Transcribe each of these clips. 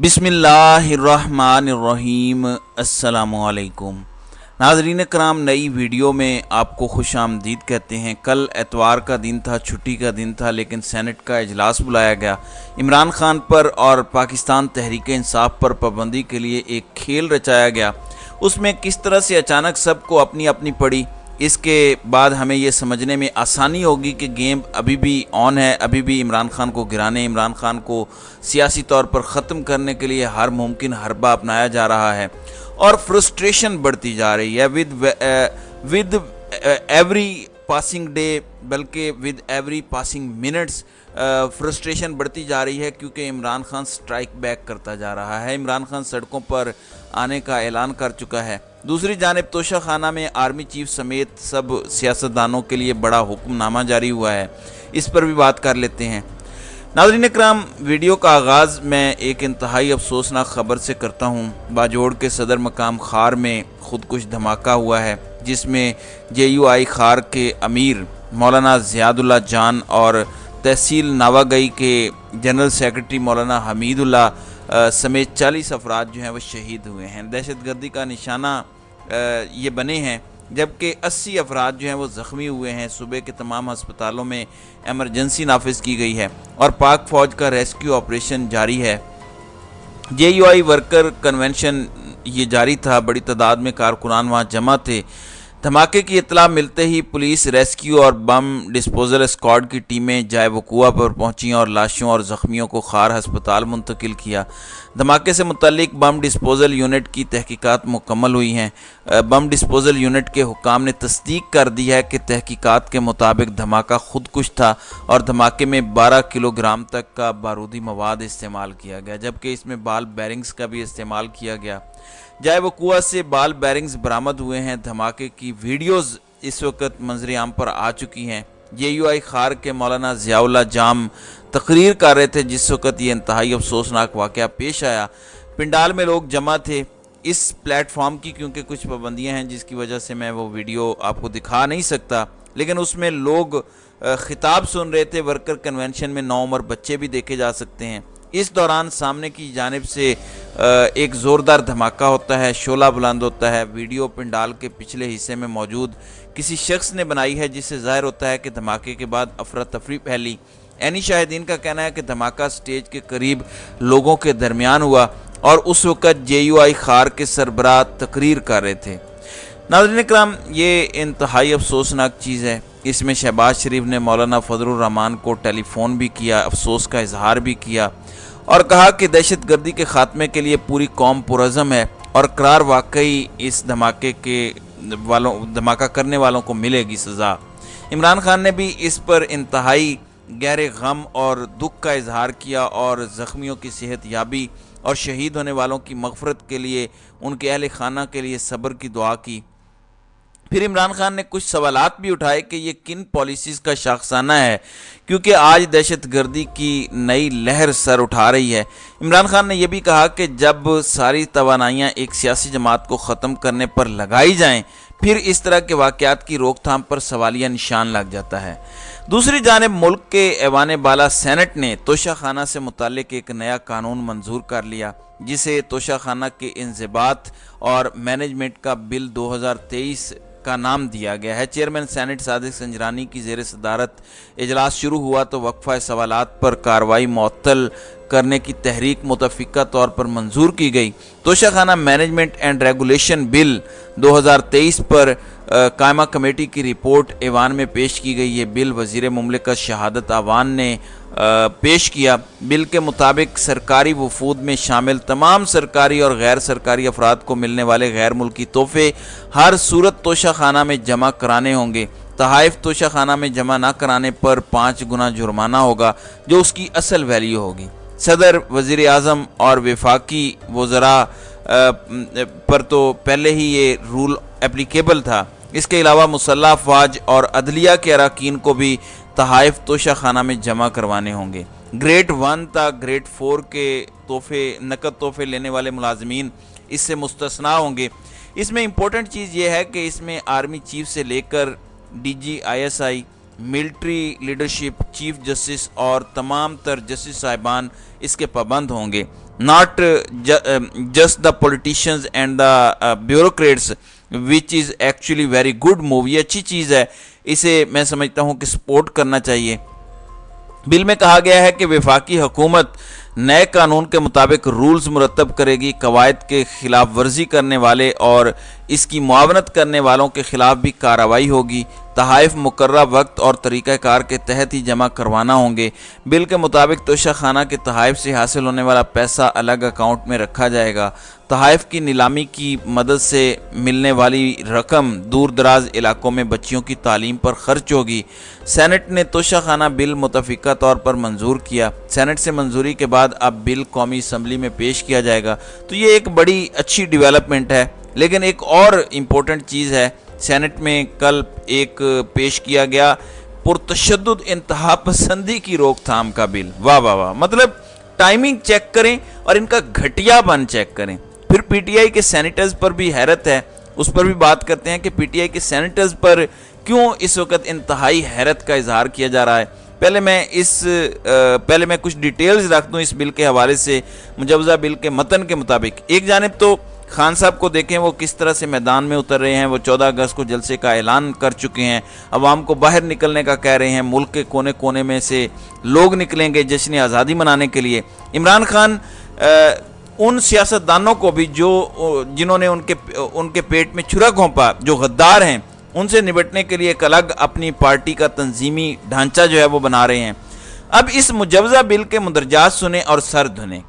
बिस्मिल्लाहिर्रहमानिर्रहीम। अस्सलामु अलैकुम नाज़रीन कराम, नई वीडियो में आपको खुश आमदीद कहते हैं। कल एतवार का दिन था, छुट्टी का दिन था, लेकिन सेनेट का इजलास बुलाया गया। इमरान खान पर और पाकिस्तान तहरीक इंसाफ पर पाबंदी के लिए एक खेल रचाया गया। उसमें किस तरह से अचानक सबको अपनी अपनी पड़ी, इसके बाद हमें ये समझने में आसानी होगी कि गेम अभी भी ऑन है। अभी भी इमरान खान को गिराने, इमरान खान को सियासी तौर पर ख़त्म करने के लिए हर मुमकिन हरबा अपनाया जा रहा है और फ्रस्ट्रेशन बढ़ती जा रही है विद एवरी पासिंग डे, बल्कि with every passing minutes frustration बढ़ती जा रही है, क्योंकि इमरान खान स्ट्राइक बैक करता जा रहा है। इमरान खान सड़कों पर आने का ऐलान कर चुका है। दूसरी जानिब तोशाखाना में आर्मी चीफ समेत सब सियासतदानों के लिए बड़ा हुक्मनामा जारी हुआ है। इस पर भी बात कर लेते हैं। नाज़रीन इकराम, वीडियो का आगाज़ मैं एक इंतहाई अफसोसनाक ख़बर से करता हूँ। बाजोड़ के सदर मकाम खार में खुदकुश धमाका हुआ है, जिसमें JUI खार के अमीर मौलाना ज़ियादुल्लाह जान और तहसील नावागई के जनरल सेक्रेटरी मौलाना हमीदुल्लाह समेत 40 अफराद जो हैं वो शहीद हुए हैं। दहशतगर्दी का निशाना ये बने हैं, जबकि 80 अफराद जो हैं वो ज़ख्मी हुए हैं। सूबे के तमाम हस्पतालों में एमरजेंसी नाफिज की गई है और पाक फ़ौज का रेस्क्यू ऑपरेशन जारी है। JUI वर्कर कन्वेंशन ये जारी था, बड़ी तादाद में कारकुनान वहाँ जमा थे। धमाके की इत्तला मिलते ही पुलिस, रेस्क्यू और बम डिस्पोजल स्क्वाड की टीमें जाए वक़ुआ पर पहुंची और लाशों और ज़ख्मियों को खार हस्पताल मुंतकिल किया। धमाके से मुतल्लिक बम डिस्पोजल यूनिट की तहकीकात मुकम्मल हुई हैं। बम डिस्पोजल यूनिट के हुक्काम ने तस्दीक कर दी है कि तहकीकात के मुताबिक धमाका खुदकुश था और धमाके में 12 किलोग्राम तक का बारूदी मवाद इस्तेमाल किया गया, जबकि इसमें बाल बैरिंग्स का भी इस्तेमाल किया गया। जाए वक़ुआ से बाल बैरिंग्स बरामद हुए हैं। धमाके की वीडियोज़ इस वक्त मंजर आम पर आ चुकी हैं। JUI खार के मौलाना ज़ियाउल्लाह जाम तकरीर कर रहे थे जिस वक्त ये इंतहाई अफसोसनाक वाक़या पेश आया। पिंडाल में लोग जमा थे। इस प्लेटफॉर्म की क्योंकि कुछ पाबंदियाँ हैं, जिसकी वजह से मैं वो वीडियो आपको दिखा नहीं सकता, लेकिन उसमें लोग खिताब सुन रहे थे। वर्कर कन्वेंशन में 9 उम्र बच्चे भी देखे जा सकते हैं। इस दौरान सामने की जानिब से एक ज़ोरदार धमाका होता है, शोला बुलंद होता है। वीडियो पिंडाल के पिछले हिस्से में मौजूद किसी शख्स ने बनाई है, जिससे ज़ाहिर होता है कि धमाके के बाद अफरा तफरी फैली। ऐनी शाहिदीन का कहना है कि धमाका स्टेज के करीब लोगों के दरमियान हुआ और उस वक़्त JUI खार के सरबराह तकरीर कर रहे थे। नाज़रीन कराम, ये इंतहाई अफसोसनाक चीज़ है। इसमें शहबाज शरीफ ने मौलाना फजलुर रहमान को टेलीफ़ोन भी किया, अफसोस का इजहार भी किया और कहा कि दहशतगर्दी के ख़ात्मे के लिए पूरी कौम पुरज़म है और करार वाकई इस धमाका करने वालों को मिलेगी सज़ा। इमरान खान ने भी इस पर इंतहाई गहरे गम और दुख का इजहार किया और ज़ख्मियों की सेहत याबी और शहीद होने वालों की मग़फ़रत के लिए, उनके अहल खाना के लिए सब्र की दुआ की। फिर इमरान खान ने कुछ सवालात भी उठाए कि ये किन पॉलिसीज़ का शाखसाना है, क्योंकि आज दहशतगर्दी की नई लहर सर उठा रही है। इमरान खान ने यह भी कहा कि जब सारी तवानाइयाँ एक सियासी जमात को ख़त्म करने पर लगाई जाएं, फिर इस तरह के वाक़यात की रोकथाम पर सवालिया निशान लग जाता है। दूसरी जानिब मुल्क के ऐवान बाला सेनेट ने तोशाखाना से मुताल्लिक एक नया कानून मंजूर कर लिया, जिसे तोशाखाना के इंज़िबात और मैनेजमेंट का बिल 2023 का नाम दिया गया है। चेयरमैन सेनेट सादिक संजरानी की ज़ेर सदारत इजलास शुरू हुआ तो वक्फा सवालात पर कार्रवाई मुअत्तल करने की तहरीक मुतफ़िका तौर पर मंजूर की गई। Toshakhana management and regulation bill 2023 पर कायमा कमेटी की रिपोर्ट ऐवान में पेश की गई। ये बिल वज़ीर मुमलिकत शहादत आवान ने पेश किया। बिल के मुताबिक सरकारी वफूद में शामिल तमाम सरकारी और गैर सरकारी अफराद को मिलने वाले गैर मुल्की तोहफे हर सूरत तोशाखाना में जमा कराने होंगे। तहाइफ तोशाखाना में जमा न कराने पर 5 गुना जुर्माना होगा, जो उसकी असल वैल्यू होगी। सदर, वज़ीर आज़म और वफाकी वज़रा पर तो पहले ही ये रूल एप्लीकेबल था। इसके अलावा मुसल्लह अफवाज और अदलिया के अरकान को भी तहाइफ तोशाखाना में जमा करवाने होंगे। ग्रेड 1 तक ग्रेड 4 के तोहफे, नकद तोहफे लेने वाले मुलाजमीन इससे मुस्तस्ना होंगे। इसमें इम्पोर्टेंट चीज़ ये है कि इसमें आर्मी चीफ से लेकर DG ISI, military leadership, chief justice और तमाम तर जस्टिस साहिबान इसके पाबंद होंगे। not just the politicians and the bureaucrats, which is actually very good move. ये अच्छी चीज़ है, इसे मैं समझता हूँ कि सपोर्ट करना चाहिए। बिल में कहा गया है कि वफाकी हुकूमत नए कानून के मुताबिक रूल्स मुरतब करेगी, कवायद के खिलाफ वर्जी करने वाले और इसकी मुआवनत करने वालों के खिलाफ भी कार्रवाई होगी। तहाइफ मुकर्रर वक्त और तरीक़ाकार के तहत ही जमा करवाना होंगे। बिल के मुताबिक तोशा खाना के तहाइफ से हासिल होने वाला पैसा अलग अकाउंट में रखा जाएगा। तहाइफ की नीलामी की मदद से मिलने वाली रकम दूर दराज इलाकों में बच्चियों की तालीम पर खर्च होगी। सेनेट ने तोशा खाना बिल मुतफ़िका तौर पर मंजूर किया। सेनेट से मंजूरी के बाद अब बिल कौमी असम्बली में पेश किया जाएगा। तो ये एक बड़ी अच्छी डेवलपमेंट है। लेकिन एक और इम्पोर्टेंट चीज़ है, सेनेट में कल एक पेश किया गया पुरतशद्दुद इंतहा पसंदी की रोकथाम का बिल। वाह वाह वाह, मतलब टाइमिंग चेक करें और इनका घटियापन चेक करें। फिर पीटीआई के सेनेटर्स पर भी हैरत है, उस पर भी बात करते हैं कि पीटीआई के सेनेटर्स पर क्यों इस वक्त इंतहाई हैरत का इजहार किया जा रहा है। पहले मैं कुछ डिटेल्स रख दूं इस बिल के हवाले से। मुजवजा बिल के मतन के मुताबिक एक जानिब तो खान साहब को देखें, वो किस तरह से मैदान में उतर रहे हैं। वो 14 अगस्त को जलसे का ऐलान कर चुके हैं, अवाम को बाहर निकलने का कह रहे हैं, मुल्क के कोने कोने में से लोग निकलेंगे जश्न आज़ादी मनाने के लिए। इमरान खान उन सियासतदानों को भी जिन्होंने उनके पेट में छुरा घोंपा, जो गद्दार हैं, उनसे निपटने के लिए एक अलग अपनी पार्टी का तंजीमी ढांचा जो है वो बना रहे हैं। अब इस मुजवजा बिल के मुदरजात सुने और सर धुने।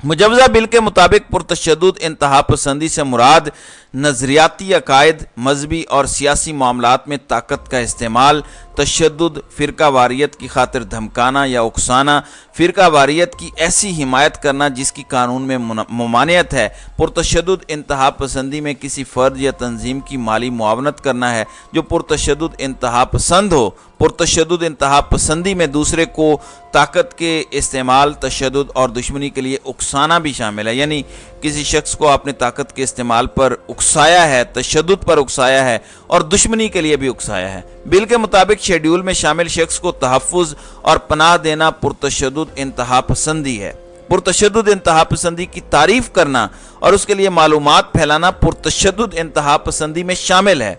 मुजवजा बिल के मुताबिक पुरतशद्दुद इंतहा पसंदी से मुराद नज़रियाती अकायद, मजहबी और सियासी मामलात में ताकत का इस्तेमाल, तशद्दुद, फ़िरका वारियत की खातिर धमकाना या उकसाना, फ़िरका वारियत की ऐसी हिमायत करना जिसकी कानून में ममानियत है। पुरतशद्दुद इंतहा पसंदी में किसी फ़र्द या तंजीम की माली मुआवनत करना है जो पुरतशद्दुद इंतहा पसंद हो। पुरतशद्दुद इंतहा पसंदी में दूसरे को ताकत के इस्तेमाल, तशद्दुद और दुश्मनी के लिए उकसाना भी शामिल है। यानी किसी शख्स को आपने ताकत के इस्तेमाल पर उकसाया है, तशद्दुद पर उकसाया है और दुश्मनी के लिए भी उकसाया है। बिल के मुताबिक शेड्यूल में शामिल शख्स को तहफ़्फ़ुज़ और पनाह देना पुरतशद्दुद इंतहा पसंदी है। पुरतशद्दुद इंतहा पसंदी की तारीफ़ करना और उसके लिए मालूमात फैलाना पुरतशद्दुद इंतहा पसंदी में शामिल है।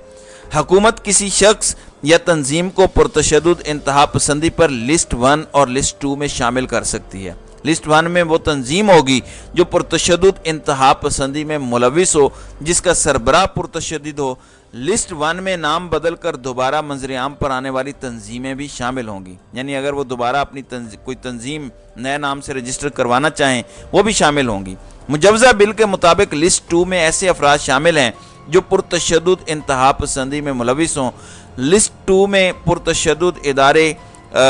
हुकूमत किसी शख्स या तंजीम को पुरतशद्दुद इंतहा पसंदी पर लिस्ट 1 और लिस्ट 2 में शामिल कर सकती है। लिस्ट 1 में वो तंजीम होगी जो पुरतशद्दुद इंतहा पसंदी में मुलविस हो, जिसका सरबराह पुरतशद्दुद हो। लिस्ट 1 में नाम बदल कर दोबारा मंजर आम पर आने वाली तंजीमें भी शामिल होंगी। यानी अगर वो दोबारा अपनी कोई तंजीम नए नाम से रजिस्टर करवाना चाहें, वो भी शामिल होंगी। मुजवजा बिल के मुताबिक लिस्ट 2 में ऐसे अफराद शामिल हैं जो पुरतशद्दुद इंतहा पसंदी में मुलविस हों। लिस्ट 2 में पुरतशद्दुद इदारे,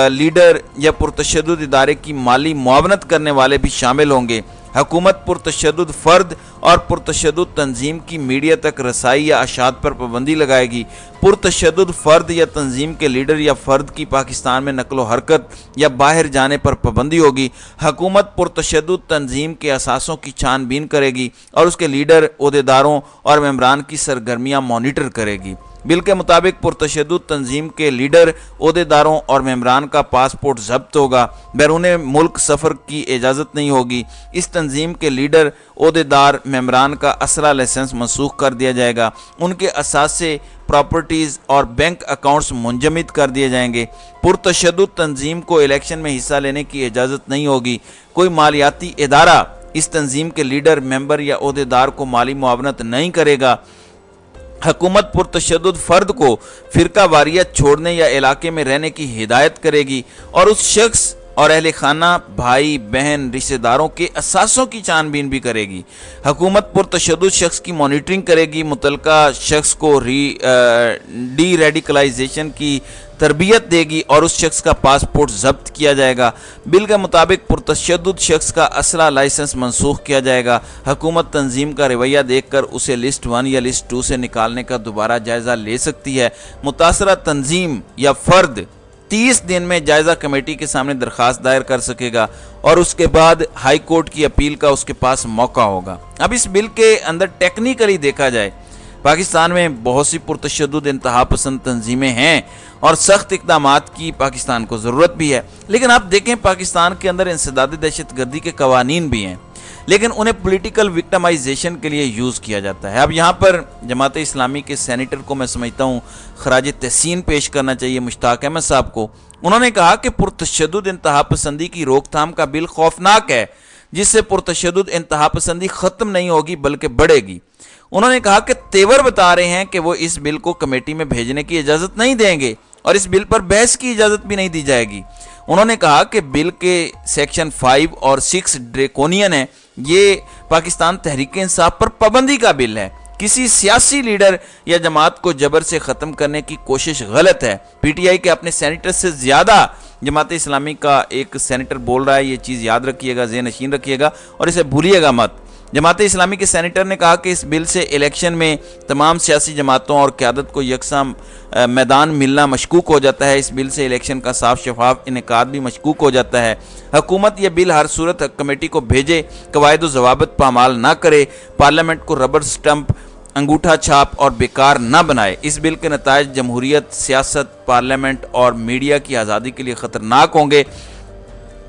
लीडर या पुरतशद्दुद इदारे की माली मुआवनत करने वाले भी शामिल होंगे। हुकूमत पुरतशद्दुद फ़र्द और पुरतशद्दुद तंजीम की मीडिया तक रसाई या अशात पर पाबंदी लगाएगी। पुरतशद्दुद फ़र्द या तंजीम के लीडर या फ़र्द की पाकिस्तान में नकलो हरकत या बाहर जाने पर पाबंदी होगी। हुकूमत पुरतशद्दुद तंजीम के असासों की छानबीन करेगी और उसके लीडर, ओहदेदारों और मेम्बरान की सरगर्मियाँ मॉनिटर करेगी। बिल के मुताबिक पुरतशद्दुद तंजीम के लीडर, ओहदेदारों और मेम्बरान का पासपोर्ट जब्त होगा। बैरून मुल्क सफ़र की इजाज़त नहीं होगी। इस तंजीम के लीडर, ओहदेदार, मेम्बरान का असला लाइसेंस मनसूख कर दिया जाएगा। उनके असासे, प्रॉपर्टीज़ और बैंक अकाउंट्स मुंजमद कर दिए जाएंगे। पुरतशद्दुद तंजीम को इलेक्शन में हिस्सा लेने की इजाज़त नहीं होगी। कोई मालियाती इदारा इस तंजीम के लीडर, मेंबर या ओहदेदार को माली मुआवनत नहीं करेगा। हुकूमत पुरतशद्दुद फ़र्द को फ़िरका वारियत छोड़ने या इलाके में रहने की हिदायत करेगी और उस शख्स और अहले खाना, भाई बहन, रिश्तेदारों के असासों की छानबीन भी करेगी। हुकूमत पुरतशद्दुद शख्स की मॉनिटरिंग करेगी, मुतलका शख्स को डी रेडिकलाइजेशन की तरबियत देगी और उस शख्स का पासपोर्ट जब्त किया जाएगा। बिल के मुताबिक पुरतशद्दुद शख्स का असला लाइसेंस मनसूख किया जाएगा। हुकूमत तंजीम का रवैया देखकर उसे लिस्ट 1 या लिस्ट 2 से निकालने का दोबारा जायज़ा ले सकती है। मुतासरा तंजीम या फ़र्द 30 दिन में जायज़ा कमेटी के सामने दरख्वास्त दायर कर सकेगा और उसके बाद हाई कोर्ट की अपील का उसके पास मौका होगा। अब इस बिल के अंदर टेक्निकली देखा जाए پاکستان میں بہت سی پرتشدد انتہا پسند تنظیمیں ہیں اور سخت اقدامات کی پاکستان کو ضرورت بھی ہے، لیکن آپ دیکھیں پاکستان کے اندر انسداد دہشت گردی کے قوانین بھی ہیں، لیکن انہیں پولیٹیکل وکٹمائزیشن کے لیے یوز کیا جاتا ہے۔ اب یہاں پر جماعت اسلامی کے سینیٹر کو میں سمجھتا ہوں خراج تحسین پیش کرنا چاہیے مشتاق احمد صاحب کو۔ انہوں نے کہا کہ پرتشدد انتہا پسندی کی روک تھام کا بل خوفناک ہے، جس سے پرتشدد انتہا پسندی ختم نہیں ہوگی بلکہ بڑھے گی۔ انہوں نے کہا کہ تیور بتا رہے ہیں کہ وہ اس بل کو کمیٹی میں بھیجنے کی اجازت نہیں دیں گے اور اس بل پر بحث کی اجازت بھی نہیں دی جائے گی۔ انہوں نے کہا کہ بل کے سیکشن 5 اور 6 ڈریکونین ہیں، یہ پاکستان تحریک انصاف پر پابندی کا بل ہے۔ کسی سیاسی لیڈر یا جماعت کو جبر سے ختم کرنے کی کوشش غلط ہے۔ پی ٹی آئی کے اپنے سینیٹر سے زیادہ جماعت اسلامی کا ایک سینیٹر بول رہا ہے، یہ چیز یاد رکھیے گا، ذہن نشین رکھیے گا اور اسے بھولیے گا مت۔ جماعت اسلامی کے سینیٹر نے کہا کہ اس بل سے الیکشن میں تمام سیاسی جماعتوں اور قیادت کو یکساں میدان ملنا مشکوک ہو جاتا ہے۔ اس بل سے الیکشن کا صاف شفاف انعقاد بھی مشکوک ہو جاتا ہے۔ حکومت یہ بل ہر صورت کمیٹی کو بھیجے، قواعد و ضوابط پامال نہ کرے، پارلیمنٹ کو ربر سٹمپ، انگوٹھا چھاپ اور بیکار نہ بنائے۔ اس بل کے نتائج جمہوریت، سیاست، پارلیمنٹ اور میڈیا کی آزادی کے لیے خطرناک ہوں گے۔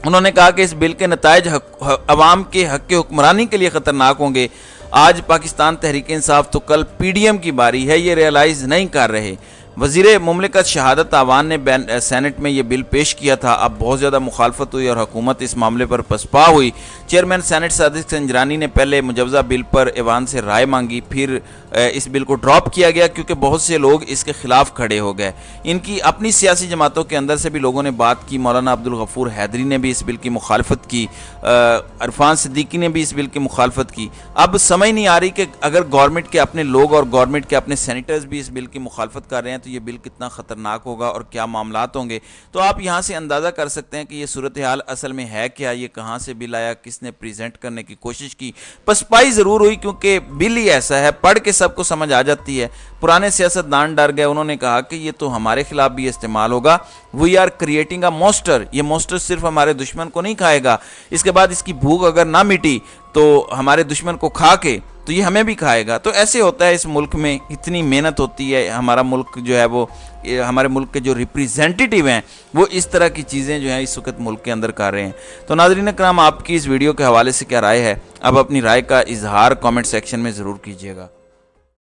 انہوں نے کہا کہ اس بل کے نتائج عوام کے حق حکمرانی کے لیے خطرناک ہوں گے۔ آج پاکستان تحریک انصاف تو کل پی ڈی ایم کی باری ہے، یہ ریئلائز نہیں کر رہے۔ وزیر مملکت شہادت آوان نے سینٹ میں یہ بل پیش کیا تھا، اب بہت زیادہ مخالفت ہوئی اور حکومت اس معاملے پر پسپا ہوئی۔ چیئرمین سینٹ صادق سنجرانی نے پہلے مجوزہ بل پر ایوان سے رائے مانگی، پھر اس بل کو ڈراپ کیا گیا کیونکہ بہت سے لوگ اس کے خلاف کھڑے ہو گئے۔ ان کی اپنی سیاسی جماعتوں کے اندر سے بھی لوگوں نے بات کی، مولانا عبدالغفور حیدری نے بھی اس بل کی مخالفت کی، عرفان صدیقی نے بھی اس بل کی مخالفت کی۔ اب سمجھ نہیں آ رہی کہ اگر گورنمنٹ کے اپنے لوگ اور گورنمنٹ کے اپنے سینیٹرز بھی اس بل کی مخالفت کر رہے ہیں تو یہ بل کتنا خطرناک ہوگا اور کیا معاملات ہوں گے۔ تو آپ یہاں سے اندازہ کر سکتے ہیں کہ یہ صورتحال اصل میں ہے کیا، یہ کہاں سے بل آیا، کس نے پریزنٹ کرنے کی کوشش کی۔ پسپائی ضرور ہوئی کیونکہ بل ہی ایسا ہے، پڑھ کے سب کو سمجھ آ جاتی ہے۔ پرانے سیاستدان ڈر گئے، انہوں نے کہا کہ یہ تو ہمارے خلاف بھی استعمال ہوگا۔ We are creating a monster, یہ مونسٹر صرف ہمارے دشمن کو نہیں کھائے گا، اس کے بعد اس کی بھوک اگر نہ مٹی تو ہمارے دشمن کو کھا کے تو یہ ہمیں بھی کھائے گا۔ تو ایسے ہوتا ہے، اس ملک میں اتنی محنت ہوتی ہے، ہمارا ملک جو ہے وہ ہمارے ملک کے جو ریپریزنٹیٹیو ہیں وہ اس طرح کی چیزیں جو ہیں اس وقت ملک کے اندر کر رہے ہیں۔ تو ناظرین کرام، آپ کی اس ویڈیو کے حوالے سے کیا رائے ہے؟ اب اپنی رائے کا اظہار کامنٹ سیکشن میں ضرور کیجیے گا۔